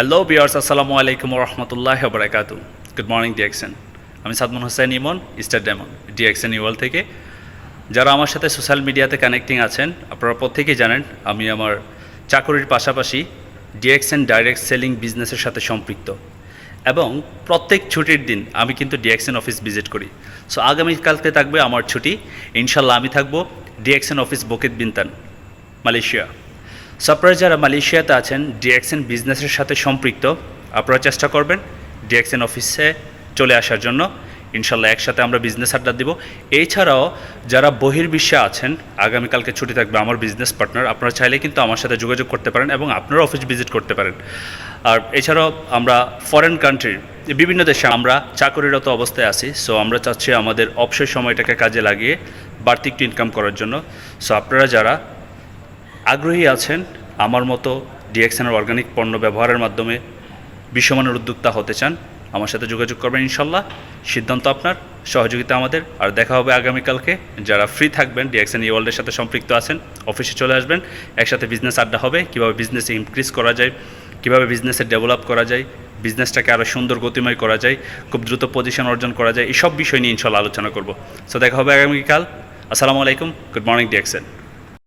Hello বিয়ার্স, আসসালামু আলাইকুম রহমতুল্লাহ বারাকাতু। Good morning DXN. আমি Sadman Hossain Emon, star diamond DXN ইওয়াল থেকে। যারা আমার সাথে সোশ্যাল মিডিয়াতে কানেক্টিং আছেন, আপনারা প্রত্যেকেই জানেন আমি আমার চাকরির পাশাপাশি ডিএক্সএন ডাইরেক্ট সেলিং বিজনেসের সাথে সম্পৃক্ত এবং প্রত্যেক ছুটির দিন আমি কিন্তু ডিএক্সএন অফিস ভিজিট করি। সো আগামীকালকে থাকবে আমার ছুটি, ইনশাল্লাহ আমি থাকবো DXN office Bukit বিনতান, Malaysia. So আপনারা যারা মালয়েশিয়াতে আছেন ডিএক্সএন বিজনেসের সাথে সম্পৃক্ত, আপনারা চেষ্টা করবেন ডিএক্সএন অফিসে চলে আসার জন্য। ইনশাল্লাহ একসাথে আমরা বিজনেস আড্ডা দিব। এছাড়াও যারা বহির্বিশ্বে আছেন, আগামীকালকে ছুটি থাকবে আমার বিজনেস পার্টনার, আপনারা চাইলে কিন্তু আমার সাথে যোগাযোগ করতে পারেন এবং আপনারা অফিস ভিজিট করতে পারেন। আর এছাড়াও আমরা ফরেন কান্ট্রির বিভিন্ন দেশে আমরা চাকরিরত অবস্থায় আছি। সো আমরা চাচ্ছি আমাদের অবসর সময়টাকে কাজে লাগিয়ে বাড়তি একটু ইনকাম করার জন্য। সো আপনারা যারা আগ্রহী আছেন আমার মতো ডিএক্সএনের অর্গানিক পণ্য ব্যবহারের মাধ্যমে বিশ্বমানের উদ্যোক্তা হতে চান, আমার সাথে যোগাযোগ করবেন। ইনশাল্লাহ সিদ্ধান্ত আপনার, সহযোগিতা আমাদের। আর দেখা হবে আগামীকালকে। যারা ফ্রি থাকবেন ডিএক্সএন ওয়ার্ল্ডের সাথে সম্পৃক্ত আছেন, অফিসে চলে আসবেন, একসাথে বিজনেস আড্ডা হবে। কীভাবে বিজনেসে ইনক্রিজ করা যায়, কীভাবে বিজনেসে ডেভেলপ করা যায়, বিজনেসটাকে আরও সুন্দর গতিময় করা যায়, খুব দ্রুত পজিশন অর্জন করা যায়, এইসব বিষয় নিয়ে ইনশাল্লাহ আলোচনা করব। সো দেখা হবে আগামীকাল। আসসালামু আলাইকুম, গুড মর্নিং ডিএক্সএন।